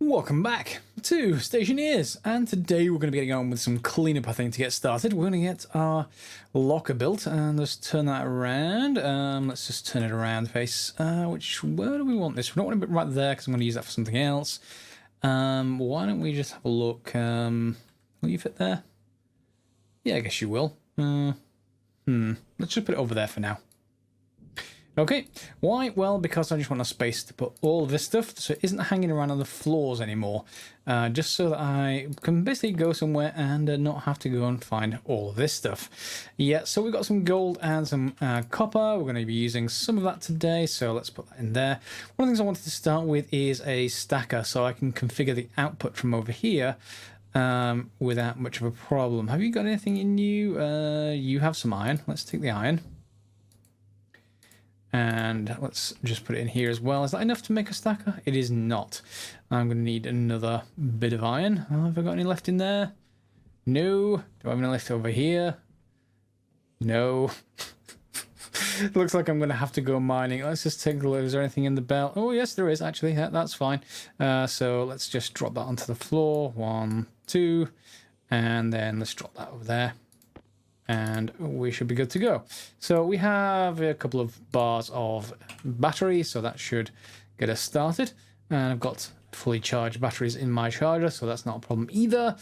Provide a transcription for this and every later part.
Welcome back to Stationeers, and today we're going to be getting on with some cleanup, I think, to get started. We're going to get our locker built, and let's turn that around. Let's just turn it around face. Where do we want this? We don't want it right there, because I'm going to use that for something else. Why don't we just have a look? Will you fit there? Yeah, I guess you will. Let's just put it over there for now. Okay, why? Well, because I just want a space to put all of this stuff so it isn't hanging around on the floors anymore. Just so that I can basically go somewhere and not have to go and find all of this stuff. Yeah, so we've got some gold and some copper. We're going to be using some of that today, so let's put that in there. One of the things I wanted to start with is a stacker, so I can configure the output from over here without much of a problem. Have you got anything in you? You have some iron. Let's take the iron. And let's just put it in here as well. Is that enough to make a stacker? It is not. I'm going to need another bit of iron. Oh, have I got any left in there? No. Do I have any left over here? No. It looks like I'm going to have to go mining. Let's just take a look. Is there anything in the belt? Oh, yes, there is, actually. Yeah, that's fine. So let's just drop that onto the floor. 1, 2. And then let's drop that over there. And we should be good to go. So we have a couple of bars of battery, so that should get us started. And I've got fully charged batteries in my charger, so that's not a problem either.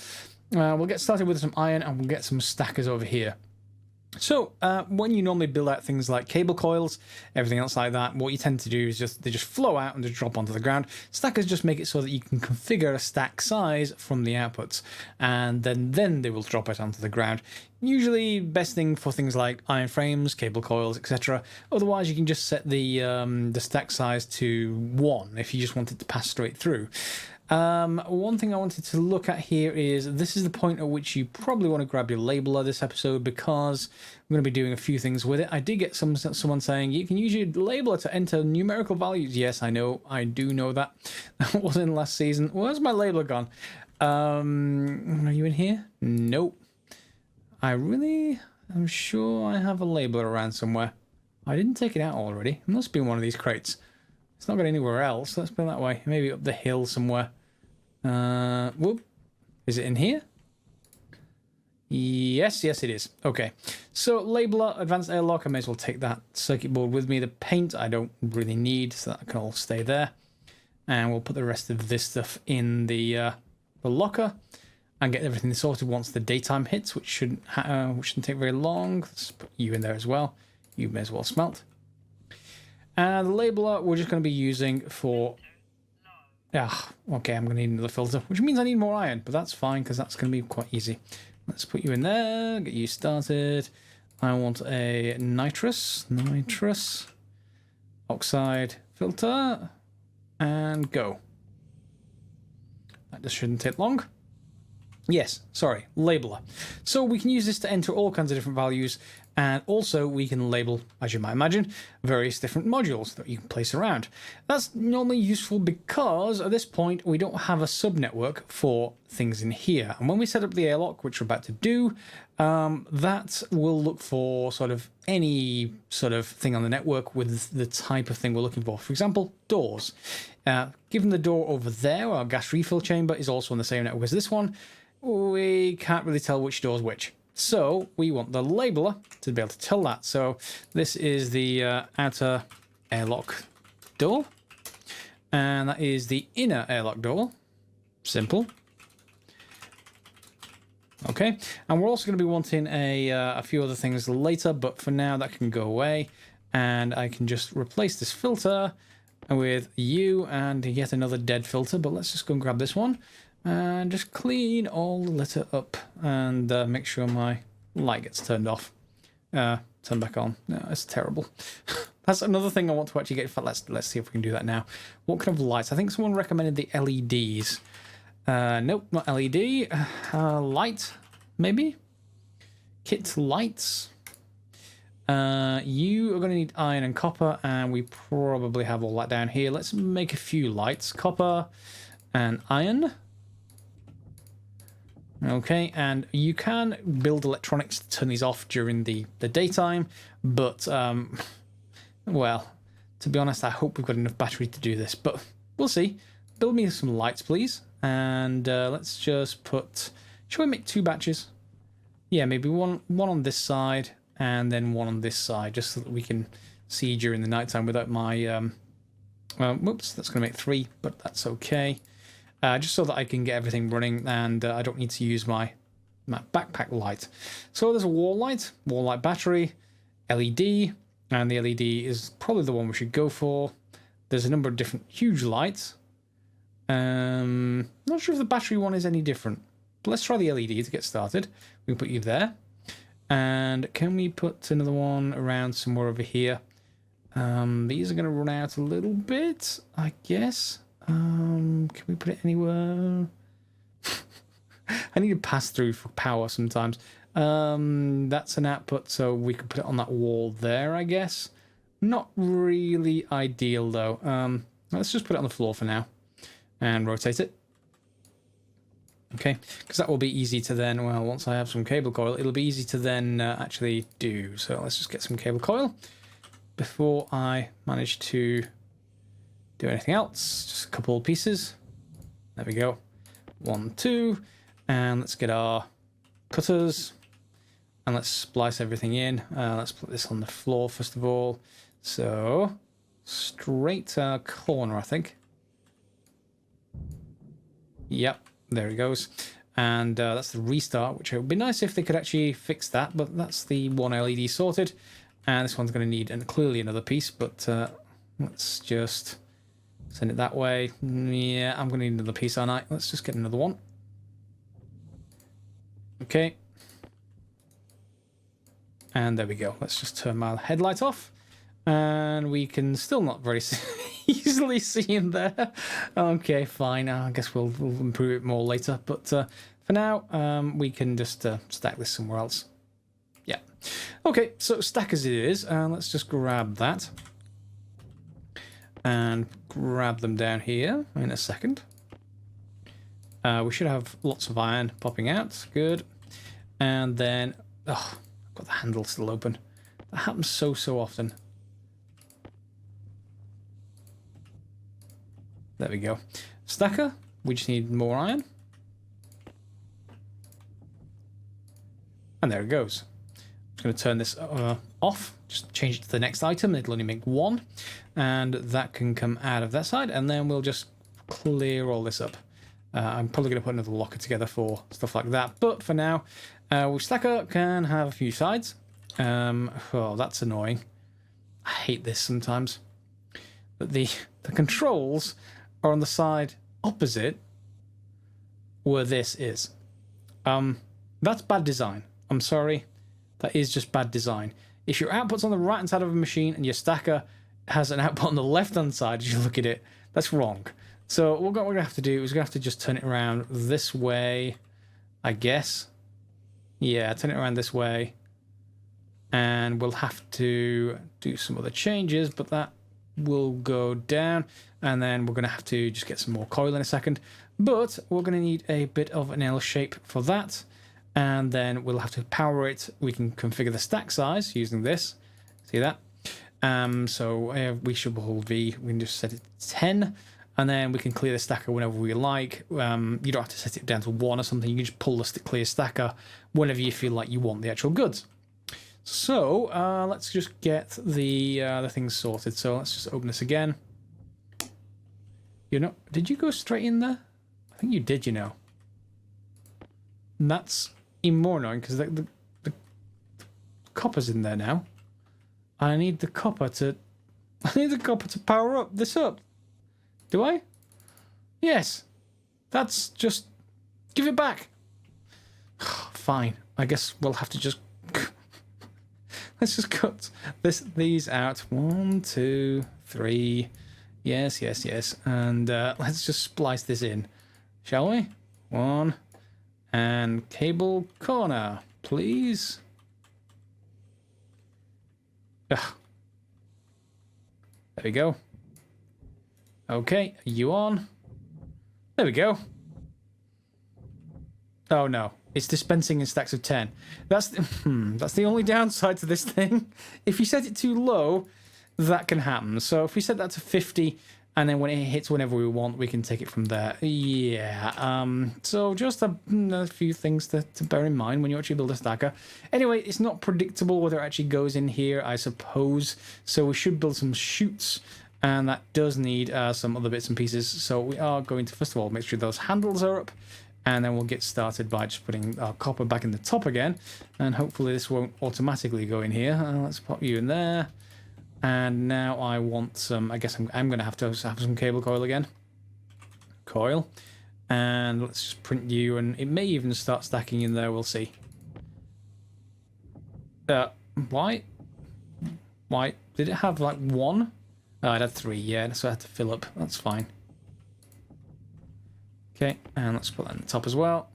We'll get started with some iron and we'll get some stackers over here. So when you normally build out things like cable coils, everything else like that, what you tend to do is they just flow out and just drop onto the ground. Stackers just make it so that you can configure a stack size from the outputs, and then they will drop it onto the ground. Usually best thing for things like iron frames, cable coils, etc. Otherwise you can just set the stack size to 1 if you just want it to pass straight through. One thing I wanted to look at here is this is the point at which you probably want to grab your labeler this episode, because I'm going to be doing a few things with it. I did get someone saying you can use your labeler to enter numerical values. Yes, I know. I do know that. That wasn't in last season. Where's my labeler gone? Are you in here? Nope. I'm sure I have a labeler around somewhere. I didn't take it out already. It must be in one of these crates. It's not got anywhere else. Let's put it that way. Maybe up the hill somewhere. Whoop. Is it in here? Yes, it is. Okay. So, labeler, advanced airlock. I may as well take that circuit board with me. The paint I don't really need, so that can all stay there. And we'll put the rest of this stuff in the locker and get everything sorted once the daytime hits, which shouldn't take very long. Let's put you in there as well. You may as well smelt. And the labeler we're just going to be using for... okay, I'm going to need another filter, which means I need more iron, but that's fine because that's going to be quite easy. Let's put you in there, get you started. I want a nitrous oxide filter, and go. That just shouldn't take long. Yes, sorry, labeler. So we can use this to enter all kinds of different values, and also we can label, as you might imagine, various different modules that you can place around. That's normally useful because at this point we don't have a subnetwork for things in here. And when we set up the airlock, which we're about to do, that will look for sort of any sort of thing on the network with the type of thing we're looking for. For example, doors. Given the door over there, our gas refill chamber is also on the same network as this one, we can't really tell which door is which. So we want the labeler to be able to tell that. So this is the outer airlock door, and that is the inner airlock door. Simple. Okay, and we're also going to be wanting a few other things later, but for now that can go away, and I can just replace this filter with you and yet another dead filter. But let's just go and grab this one. And just clean all the litter up and make sure my light gets turned off. Turn back on. No, it's terrible. That's another thing I want to actually get. In fact, let's see if we can do that now. What kind of lights? I think someone recommended the LEDs. Nope, not LED. Light, maybe? Kit lights. You are going to need iron and copper, and we probably have all that down here. Let's make a few lights. Copper and iron. Okay, and you can build electronics to turn these off during the daytime, but, well, to be honest, I hope we've got enough battery to do this, but we'll see. build me some lights, please. And let's just put... Shall we make 2 batches? Yeah, maybe one on this side and then one on this side, just so that we can see during the nighttime without my... whoops, that's going to make 3, but that's okay. Just so that I can get everything running and I don't need to use my backpack light. So there's a wall light battery, LED, and the LED is probably the one we should go for. There's a number of different huge lights. Not sure if the battery one is any different, but let's try the LED to get started. We can put you there. And can we put another one around somewhere over here? These are going to run out a little bit, I guess. Can we put it anywhere? I need to pass through for power sometimes. That's an output, so we could put it on that wall there, I guess. Not really ideal, though. Let's just put it on the floor for now and rotate it. Okay, because that will be easy to then, well, once I have some cable coil, it'll be easy to then actually do. So let's just get some cable coil before I manage to do anything else. Just a couple of pieces. There we go. 1, 2. And let's get our cutters. And let's splice everything in. Let's put this on the floor first of all. So, straight corner, I think. Yep, there it goes. And that's the restart, which it would be nice if they could actually fix that. But that's the one LED sorted. And this one's going to need clearly another piece. But let's just send it that way. Yeah, I'm going to need another piece, aren't I? Let's just get another one. Okay. And there we go. Let's just turn my headlight off. And we can still not very easily see in there. Okay, fine. I guess we'll improve it more later. But for now, we can just stack this somewhere else. Yeah. Okay, so stack as it is. Let's just grab that. And grab them down here in a second. We should have lots of iron popping out. Good. And then... Oh, I've got the handle still open. That happens so often. There we go. Stacker. We just need more iron. And there it goes. I'm just going to turn this off. Just change it to the next item. It'll only make 1. And that can come out of that side. And then we'll just clear all this up. I'm probably going to put another locker together for stuff like that. But for now, stacker can have a few sides. Oh, that's annoying. I hate this sometimes. But the controls are on the side opposite where this is. That's bad design. I'm sorry. That is just bad design. If your output's on the right-hand side of a machine and your stacker has an output on the left-hand side as you look at it, that's wrong. So what we're going to have to do is we're going to have to just turn it around this way, I guess. Yeah, turn it around this way. And we'll have to do some other changes, but that will go down. And then we're going to have to just get some more coil in a second. But we're going to need a bit of an L shape for that. And then we'll have to power it. We can configure the stack size using this. See that? So we should hold V. We can just set it to 10. And then we can clear the stacker whenever we like. You don't have to set it down to 1 or something. You can just pull the clear stacker whenever you feel like you want the actual goods. So let's just get the things sorted. So let's just open this again. You know, did you go straight in there? I think you did, you know. And that's even more annoying because the copper's in there now. I need the copper to power up this up. Do I? Yes. That's just... Give it back. Fine. I guess we'll have to just... Let's just cut these out. 1, 2, 3. Yes, yes, yes. And let's just splice this in. Shall we? 1. And cable corner, please. Ugh. There we go. Okay, are you on? There we go. Oh no, it's dispensing in stacks of 10. That's the only downside to this thing. If you set it too low, that can happen. So if we set that to 50, And then when it hits whenever we want, we can take it from there. Yeah, so just a few things to bear in mind when you actually build a stacker. Anyway, it's not predictable whether it actually goes in here, I suppose. So we should build some chutes, and that does need some other bits and pieces. So we are going to, first of all, make sure those handles are up. And then we'll get started by just putting our copper back in the top again. And hopefully this won't automatically go in here. Let's pop you in there. And now I want some, I guess I'm going to have some cable coil again. Coil. And let's just print you, and it may even start stacking in there, we'll see. Why? Why? Did it have like one? Oh, it had 3, yeah, so I had to fill up. That's fine. Okay, and let's put that in the top as well.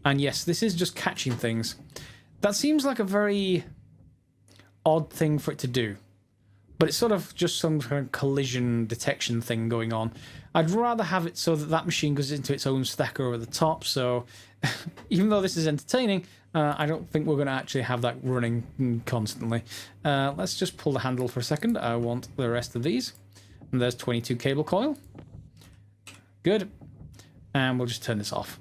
And yes, this is just catching things. That seems like a very odd thing for it to do, but it's sort of just some kind of collision detection thing going on. I'd rather have it so that that machine goes into its own stacker over the top, so even though this is entertaining, I don't think we're going to actually have that running constantly. Let's just pull the handle for a second. I want the rest of these. And there's 22 cable coil. Good. And we'll just turn this off.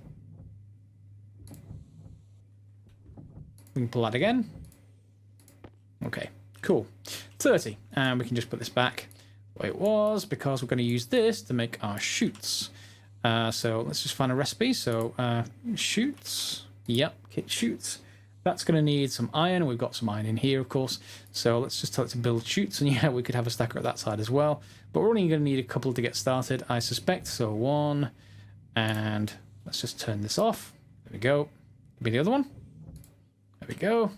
We can pull that again. Okay, cool. 30. And we can just put this back where it was, because we're going to use this to make our chutes. So let's just find a recipe. So chutes. Yep, kit chutes. That's going to need some iron. We've got some iron in here, of course. So let's just tell it to build chutes. And yeah, we could have a stacker at that side as well. But we're only going to need a couple to get started, I suspect. So 1. And let's just turn this off. There we go. Give me the other one. There we go.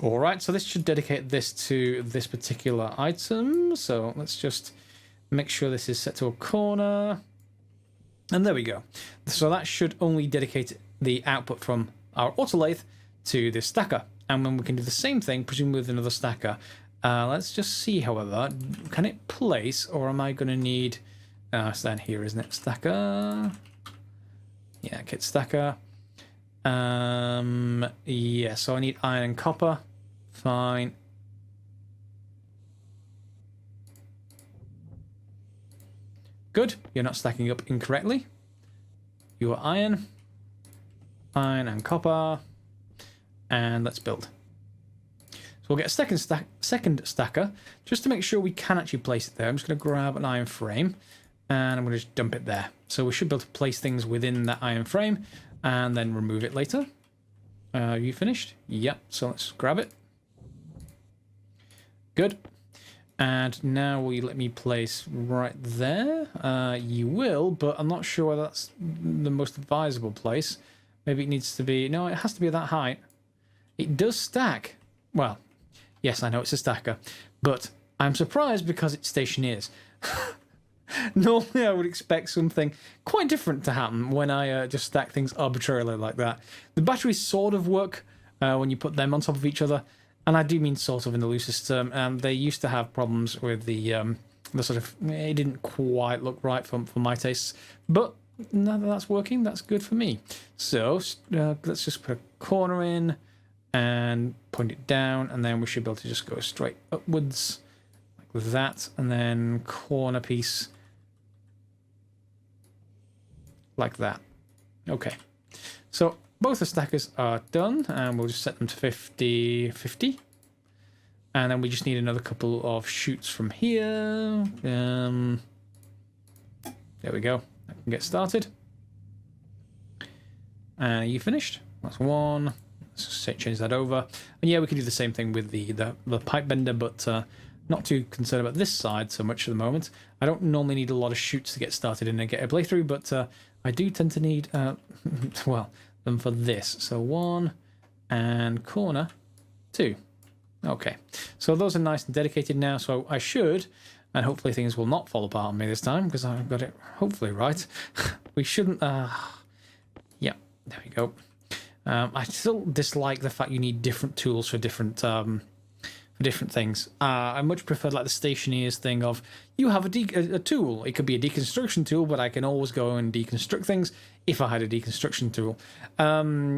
All right, so this should dedicate this to this particular item. So let's just make sure this is set to a corner. And there we go. So that should only dedicate the output from our autolathe to this stacker. And then we can do the same thing, presumably with another stacker. Let's just see, however, can it place, or am I going to need... it's down here, isn't it? Stacker. Yeah, kit stacker. Yeah, so I need iron and copper. Fine. Good. You're not stacking up incorrectly. Your iron. Iron and copper. And let's build. So we'll get a second stacker, just to make sure we can actually place it there. I'm just going to grab an iron frame, and I'm going to just dump it there. So we should be able to place things within that iron frame, and then remove it later. Are you finished? Yep, so let's grab it. Good. And now will you let me place right there? You will, but I'm not sure whether that's the most advisable place. Maybe it needs to be... No, it has to be that height. It does stack. Well, yes, I know it's a stacker, but I'm surprised because it's Stationeers. Normally I would expect something quite different to happen when I just stack things arbitrarily like that. The batteries sort of work when you put them on top of each other, and I do mean sort of in the loosest term. They used to have problems with the sort of... It didn't quite look right for my tastes, but now that that's working, that's good for me. So let's just put a corner in and point it down, and then we should be able to just go straight upwards like that, and then corner piece like that. Okay, so both the stackers are done, and we'll just set them to 50. And then we just need another couple of chutes from here. There we go. I can get started. And are you finished? That's 1. Let's just change that over. And yeah, we can do the same thing with the pipe bender, but not too concerned about this side so much at the moment. I don't normally need a lot of chutes to get started and get a playthrough, but I do tend to need, well, them for this. So 1 and corner 2. Okay, so those are nice and dedicated now, so I should, and hopefully things will not fall apart on me this time, because I've got it hopefully right. We shouldn't, yeah, there we go. I still dislike the fact you need different tools for different things. I much prefer like the Stationeers thing of, you have a tool. It could be a deconstruction tool, but I can always go and deconstruct things if I had a deconstruction tool.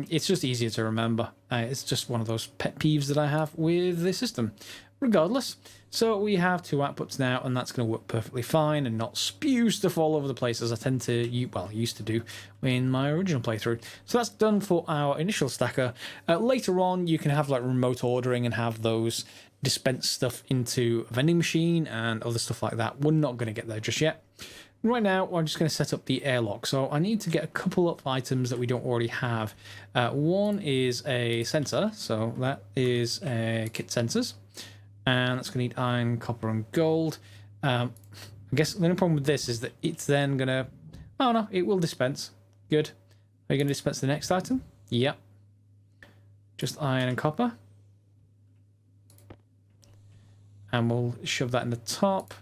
It's just easier to remember. It's just one of those pet peeves that I have with the system. Regardless, So we have two outputs now, and that's going to work perfectly fine and not spew stuff all over the place as I tend to, used to do in my original playthrough. So that's done for our initial stacker. Later on, you can have like remote ordering and have those dispense stuff into a vending machine and other stuff like that. We're not going to get there just yet. Right now, I'm just going to set up the airlock. So I need to get a couple of items that we don't already have. One is a sensor, so that is kit sensors. And that's going to need iron, copper, and gold. I guess the only problem with this is that it's then going to... Oh, no, it will dispense. Good. Are you going to dispense the next item? Yep. Just iron and copper. And we'll shove that in the top.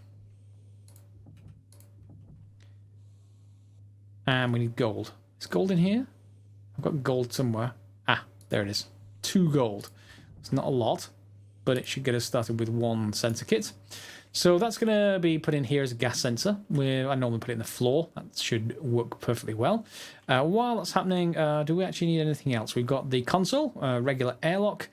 And we need gold. Is gold in here? I've got gold somewhere. Ah, there it is. 2 gold. It's not a lot, but it should get us started with 1 sensor kit. So that's going to be put in here as a gas sensor. I normally put it in the floor. That should work perfectly well. While that's happening, do we actually need anything else? We've got the console, regular airlock,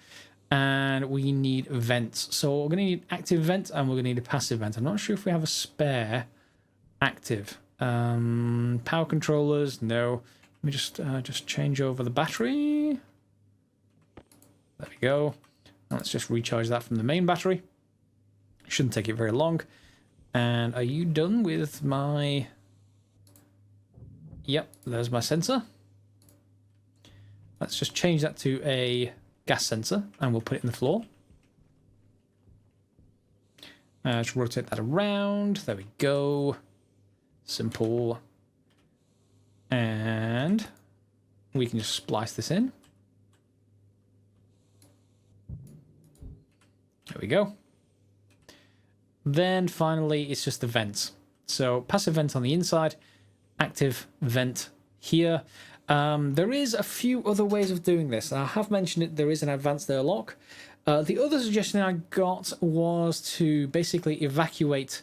and we need vents. So we're going to need active vent and we're going to need a passive vent. I'm not sure if we have a spare active. Power controllers, no. Let me just change over the battery. There we go. Let's just recharge that from the main battery. Shouldn't take it very long. And are you done with my... Yep, there's my sensor. Let's just change that to a gas sensor and we'll put it in the floor. Just rotate that around. There we go. Simple. And we can just splice this in. There we go. Then finally, it's just the vents. So passive vent on the inside, active vent here. There is a few other ways of doing this. I have mentioned it. There is an advanced airlock. The other suggestion I got was to basically evacuate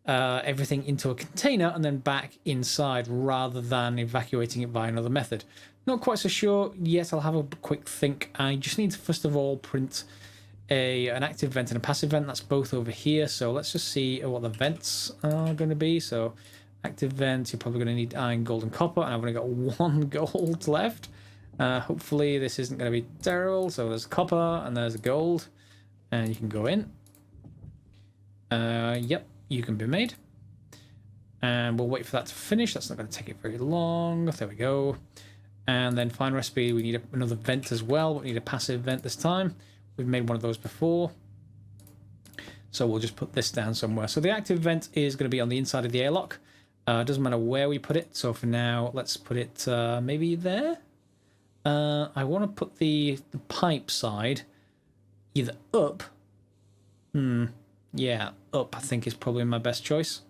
everything into a container and then back inside rather than evacuating it by another method. Not quite so sure yet. I'll have a quick think. I just need to first of all print an active vent and a passive vent. That's both over here. So let's just see what the vents are going to be. So active vents, you're probably going to need iron, gold, and copper. And I've only got 1 gold left. Hopefully this isn't going to be terrible. So there's copper and there's gold. And you can go in. Yep. You can be made. And we'll wait for that to finish. That's not going to take it very long. There we go. And then final recipe, we need another vent as well. We need a passive vent this time. We've made one of those before. So we'll just put this down somewhere. So the active vent is going to be on the inside of the airlock. Doesn't matter where we put it. So for now, let's put it maybe there. I want to put the pipe side either up. Yeah, up I think is probably my best choice.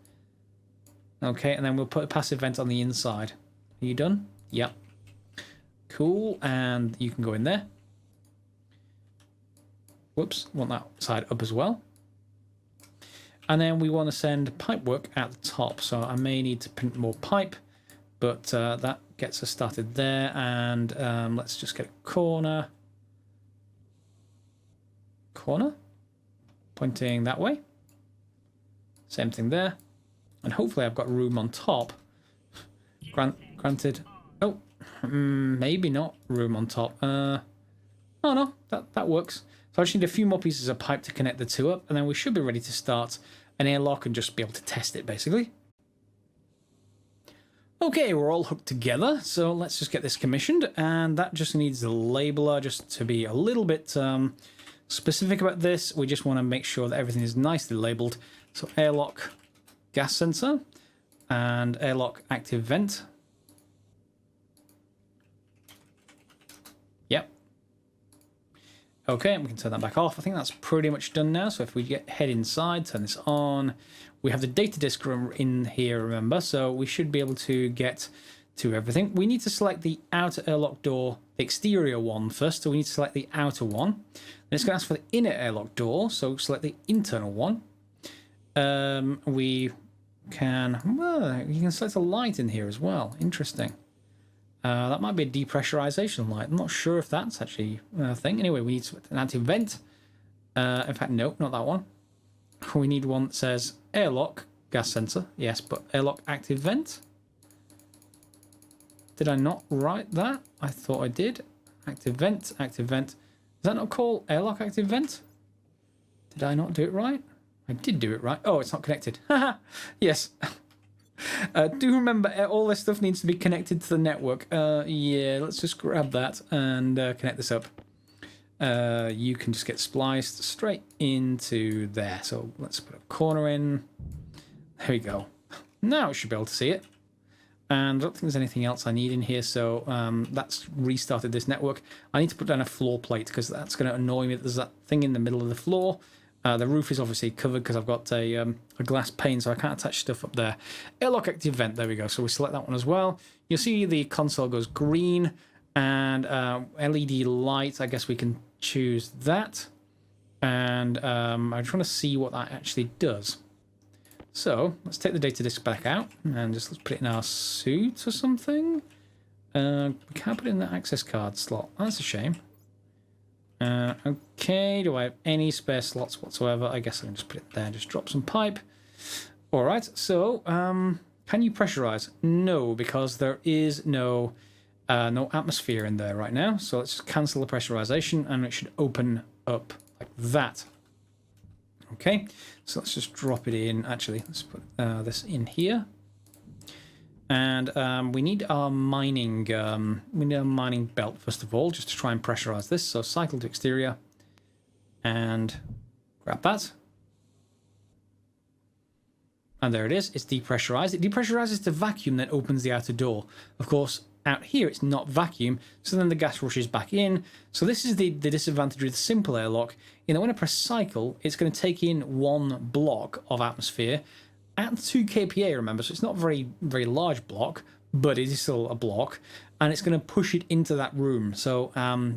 Okay, and then we'll put a passive vent on the inside. Are you done? Yep. Cool, and you can go in there. Whoops, want that side up as well. And then we want to send pipe work at the top. So I may need to print more pipe, but that gets us started there. And let's just get a corner. Pointing that way. Same thing there. And hopefully I've got room on top. Granted. Oh, maybe not room on top. Oh no, that works. So I just need a few more pieces of pipe to connect the two up, and then we should be ready to start an airlock and just be able to test it, basically. Okay, we're all hooked together, so let's just get this commissioned, and that just needs the labeler just to be a little bit specific about this. We just want to make sure that everything is nicely labeled. So airlock gas sensor and airlock active vent. Yep. Okay, and we can turn that back off. I think that's pretty much done now. So if we head inside, turn this on, we have the data disk in here, remember, so we should be able to get to everything. We need to select the outer airlock door, the exterior one first, so we need to select the outer one. Then it's going to ask for the inner airlock door, so select the internal one. We can, well, you can select a light in here as well. Interesting. That might be a depressurization light. I'm not sure if that's actually a thing. Anyway, we need an active vent. In fact, no, not that one. We need one that says airlock gas sensor. Yes, but airlock active vent. Did I not write that? I thought I did. Active vent, active vent. Is that not called airlock active vent? Did I not do it right? I did do it right. Oh, it's not connected. Haha. Yes. Do remember, all this stuff needs to be connected to the network. Yeah, let's just grab that and connect this up. You can just get spliced straight into there. So let's put a corner in. There we go. Now it should be able to see it. And I don't think there's anything else I need in here, so that's restarted this network. I need to put down a floor plate because that's going to annoy me. There's that thing in the middle of the floor. The roof is obviously covered because I've got a glass pane, so I can't attach stuff up there. Airlock active vent, there we go. So we select that one as well. You'll see the console goes green, and LED light, I guess we can choose that. And I just want to see what that actually does. So let's take the data disk back out and just let's put it in our suit or something. We can't put it in the access card slot. That's a shame. Okay, do I have any spare slots whatsoever? I guess I can just put it there, just drop some pipe. All right, so can you pressurize? No, because there is no atmosphere in there right now. So let's just cancel the pressurization and it should open up like that. Okay, so let's just drop it in. Actually, let's put this in here. And we need our mining belt first of all, just to try and pressurize this. So cycle to exterior and grab that. And there it is. It's depressurized. It depressurizes to vacuum, then opens the outer door. Of course, out here it's not vacuum, so then the gas rushes back in. So this is the disadvantage with the simple airlock. You know, when I press cycle, it's going to take in one block of atmosphere at 2 kPa, remember, so it's not a very large block, but it is still a block, and it's going to push it into that room. So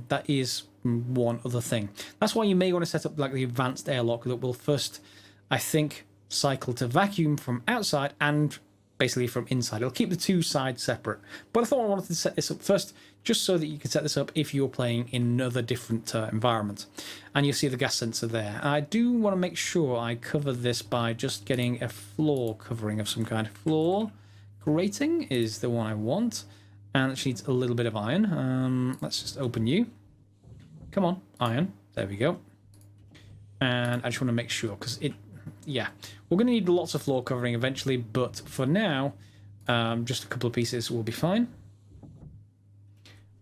that is one other thing. That's why you may want to set up like the advanced airlock that will first, I think, cycle to vacuum from outside and basically from inside. It'll keep the two sides separate. But I thought I wanted to set this up first, just so that you can set this up if you're playing in another different environment. And you'll see the gas sensor there. I do want to make sure I cover this by just getting a floor covering of some kind. Floor grating is the one I want. And it needs a little bit of iron. Let's just open you. Come on, iron. There we go. And I just want to make sure, because yeah, we're going to need lots of floor covering eventually, but for now, just a couple of pieces will be fine.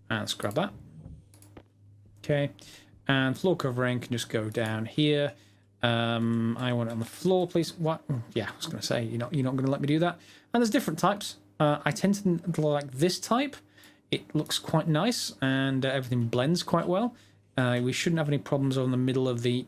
And let's grab that. Okay, and floor covering can just go down here. I want it on the floor, please. What? Yeah, I was going to say, you're not going to let me do that. And there's different types. I tend to like this type. It looks quite nice, and everything blends quite well. We shouldn't have any problems on the middle of the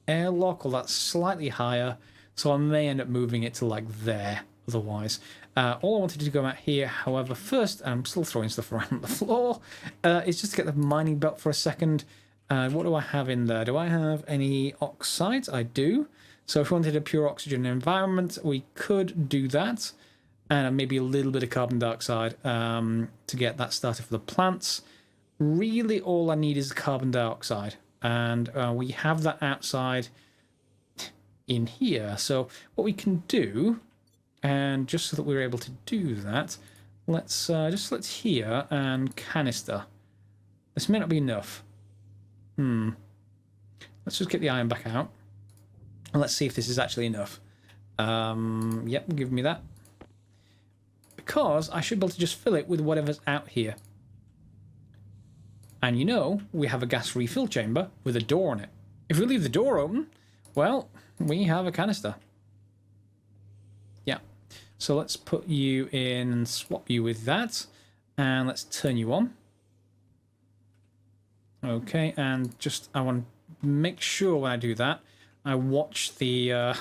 airlock, or that's slightly higher, so I may end up moving it to like there otherwise. All I wanted to go out here, however, first, I'm still throwing stuff around the floor, is just to get the mining belt for a second. What do I have in there? Do I have any oxides? I do. So if we wanted a pure oxygen environment, we could do that, and maybe a little bit of carbon dioxide to get that started for the plants. Really all I need is carbon dioxide, and we have that outside in here. So what we can do, and just so that we're able to do that, let's here and canister. This may not be enough. Let's just get the iron back out, and let's see if this is actually enough. Yep, give me that, because I should be able to just fill it with whatever's out here. And you know, we have a gas refill chamber with a door on it. If we leave the door open, well, we have a canister. Yeah. So let's put you in and swap you with that. And let's turn you on. Okay, and just, I want to make sure when I do that, I watch the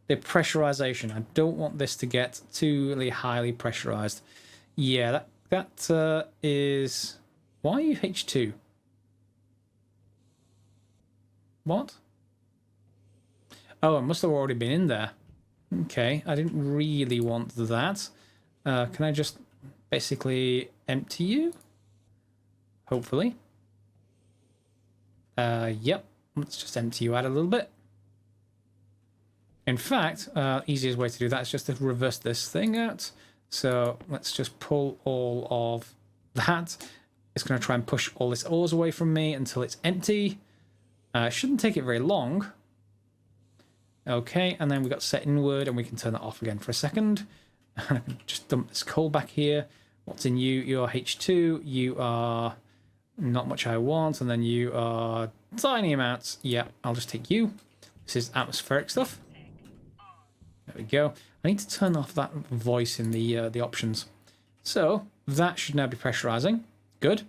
pressurization. I don't want this to get too really highly pressurized. Yeah, that is... Why are you H2? What? Oh, it must have already been in there. Okay, I didn't really want that. Can I just basically empty you? Hopefully. Yep. Let's just empty you out a little bit. In fact, easiest way to do that is just to reverse this thing out. So let's just pull all of that. It's going to try and push all this ores away from me until it's empty. Shouldn't take it very long. Okay, and then we've got set inward, and we can turn that off again for a second. And I can just dump this coal back here. What's in you? You're H2. You are not much I want, and then you are tiny amounts. Yeah, I'll just take you. This is atmospheric stuff. There we go. I need to turn off that voice in the options. So that should now be pressurizing. Good.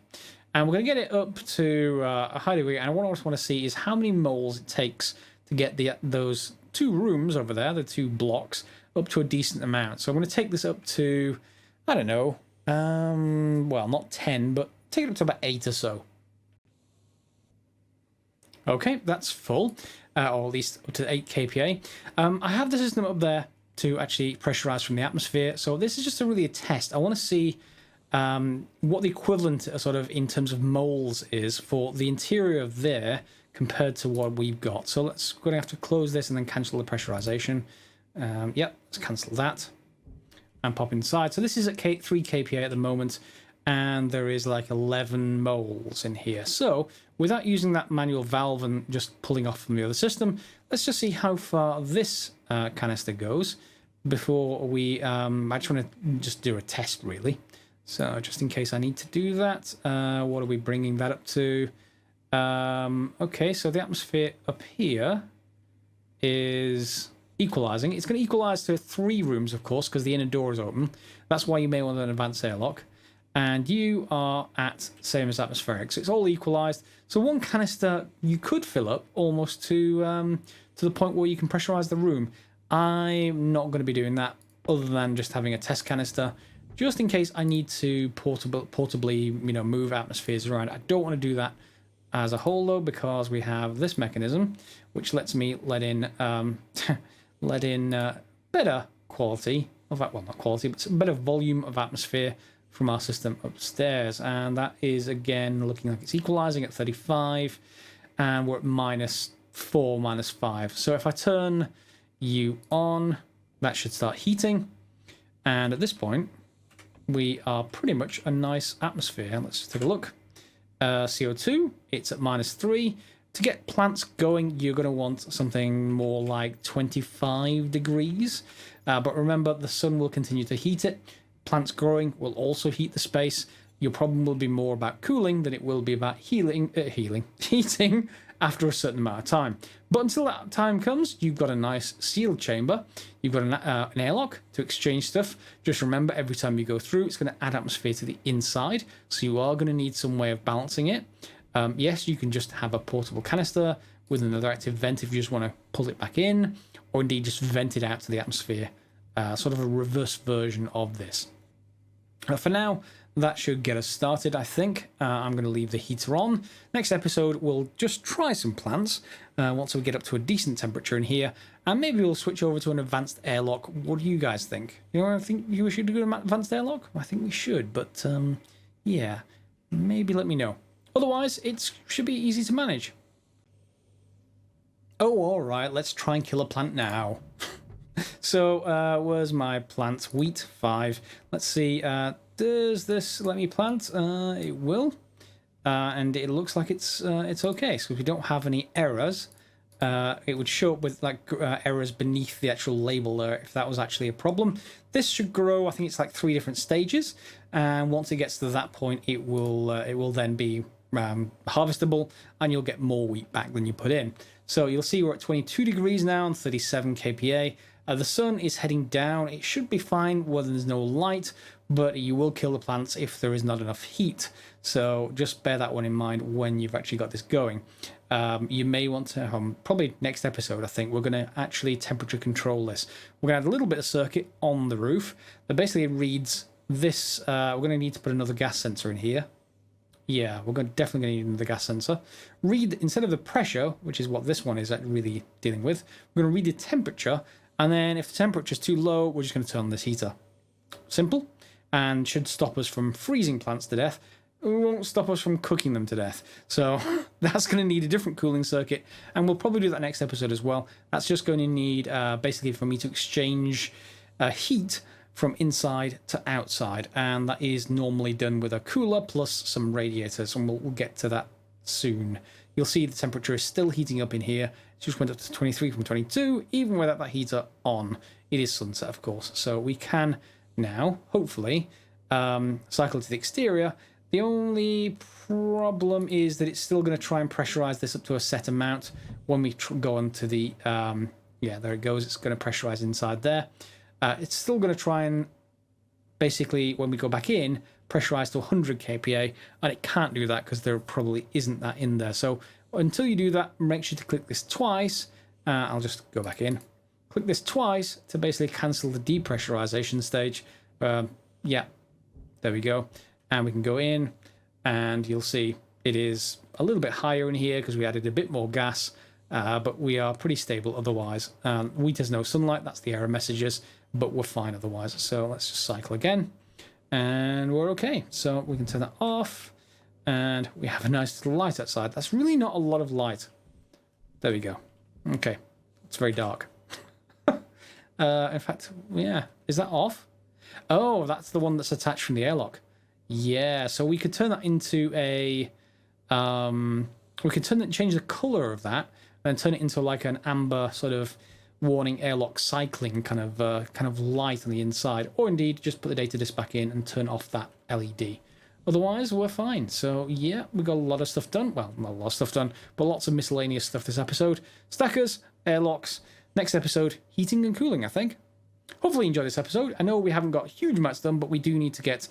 And we're going to get it up to a high degree. And what I just want to see is how many moles it takes to get those 2 rooms over there, the 2 blocks, up to a decent amount. So I'm going to take this up to, I don't know, well, not 10, but take it up to about 8 or so. Okay, that's full, or at least up to 8 kPa. I have the system up there to actually pressurize from the atmosphere. So this is just really a test. I want to see what the equivalent sort of in terms of moles is for the interior of there compared to what we've got. So we're going to have to close this and then cancel the pressurization. Yep, let's cancel that and pop inside. So this is at 3 kPa at the moment, and there is like 11 moles in here. So without using that manual valve and just pulling off from the other system, let's just see how far this canister goes before we, I just want to just do a test really. So just in case I need to do that, what are we bringing that up to? Okay, so the atmosphere up here is equalizing. It's going to equalize to 3 rooms, of course, because the inner door is open. That's why you may want an advanced airlock. And you are at same as atmospheric, so it's all equalized. So 1 canister you could fill up almost to the point where you can pressurize the room. I'm not going to be doing that, other than just having a test canister, just in case I need to portably, move atmospheres around. I don't want to do that as a whole though, because we have this mechanism which lets me let in better quality of that, well, not quality, but better volume of atmosphere from our system upstairs. And that is again looking like it's equalizing at 35, and we're at -4, -5. So if I turn you on, that should start heating, and at this point we are pretty much a nice atmosphere. Let's just take a look. CO2, it's at -3. To get plants going, you're going to want something more like 25 degrees. But remember, the sun will continue to heat it. Plants growing will also heat the space. Your problem will be more about cooling than it will be about heating after a certain amount of time. But until that time comes, you've got a nice sealed chamber. You've got an airlock to exchange stuff. Just remember, every time you go through, it's going to add atmosphere to the inside. So you are going to need some way of balancing it. Yes, you can just have a portable canister with another active vent if you just want to pull it back in, or indeed just vent it out to the atmosphere. Sort of a reverse version of this. For now, that should get us started, I think. I'm going to leave the heater on. Next episode, we'll just try some plants once we get up to a decent temperature in here, and maybe we'll switch over to an advanced airlock. What do you guys think? I think we should do an advanced airlock? I think we should, but yeah, maybe let me know. Otherwise, it should be easy to manage. Oh, all right, let's try and kill a plant now. So, where's my plant? Wheat 5. Let's see. Does this let me plant? It will. And it looks like it's okay. So if we don't have any errors, it would show up with like errors beneath the actual label there if that was actually a problem. This should grow. I think it's like 3 different stages, and once it gets to that point, it will then be harvestable, and you'll get more wheat back than you put in. So you'll see we're at 22 degrees now and 37 kPa. The sun is heading down. It should be fine when there's no light, but you will kill the plants if there is not enough heat. So just bear that one in mind when you've actually got this going. You may want to, probably next episode, I think, we're going to actually temperature control this. We're going to add a little bit of circuit on the roof that basically reads this. We're going to need to put another gas sensor in here. Yeah, we're definitely going to need another gas sensor. Read, instead of the pressure, which is what this one is really dealing with, we're going to read the temperature, and then if the temperature is too low, we're just going to turn on this heater. Simple, and should stop us from freezing plants to death. won't stop us from cooking them to death. So that's going to need a different cooling circuit, and we'll probably do that next episode as well. That's just going to need basically for me to exchange heat from inside to outside, and that is normally done with a cooler plus some radiators, and we'll get to that soon. You'll see the temperature is still heating up in here. It just went up to 23 from 22, even without that heater on. It is sunset, of course, so we can now, hopefully, cycle to the exterior. The only problem is that it's still going to try and pressurize this up to a set amount when we go on to the... yeah, there it goes. It's going to pressurize inside there. It's still going to try and basically, when we go back in, pressurize to 100 kPa, and it can't do that because there probably isn't that in there. So until you do that, make sure to click this twice. I'll just go back in. Click this twice to basically cancel the depressurization stage. Yeah, there we go. And we can go in, and you'll see it is a little bit higher in here because we added a bit more gas, but we are pretty stable otherwise. There's no sunlight, that's the error messages, but we're fine otherwise. So let's just cycle again, and we're okay. So we can turn that off, and we have a nice little light outside. That's really not a lot of light. There we go. Okay, it's very dark. In fact, yeah, is that off? Oh, that's the one that's attached from the airlock. Yeah, so we could turn that into a... we could change the colour of that and turn it into like an amber sort of warning airlock cycling kind of light on the inside, or indeed just put the data disk back in and turn off that LED. Otherwise, we're fine. So yeah, we got a lot of stuff done. Well, not a lot of stuff done, but lots of miscellaneous stuff this episode. Stackers, airlocks. Next episode, heating and cooling, I think. Hopefully you enjoyed this episode. I know we haven't got huge amounts done, but we do need to get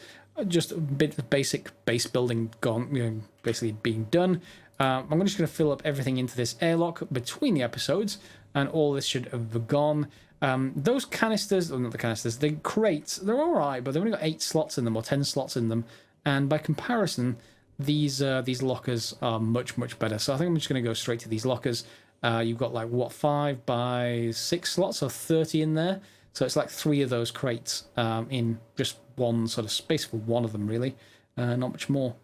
just a bit of basic base building gone, basically being done. I'm just going to fill up everything into this airlock between the episodes, and all this should have gone. Those canisters, or not the canisters, the crates, they're all right, but they've only got 8 slots in them or 10 slots in them. And by comparison, these lockers are much, much better. So I think I'm just going to go straight to these lockers. You've got like, what, 5 by 6 slots, or 30 in there. So it's like 3 of those crates in just one sort of space for one of them, really. Not much more.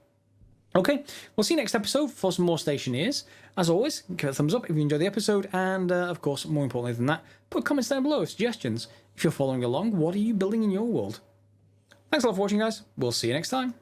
Okay, we'll see you next episode for some more Stationeers. As always, give it a thumbs up if you enjoyed the episode. And, of course, more importantly than that, put comments down below, suggestions. If you're following along, what are you building in your world? Thanks a lot for watching, guys. We'll see you next time.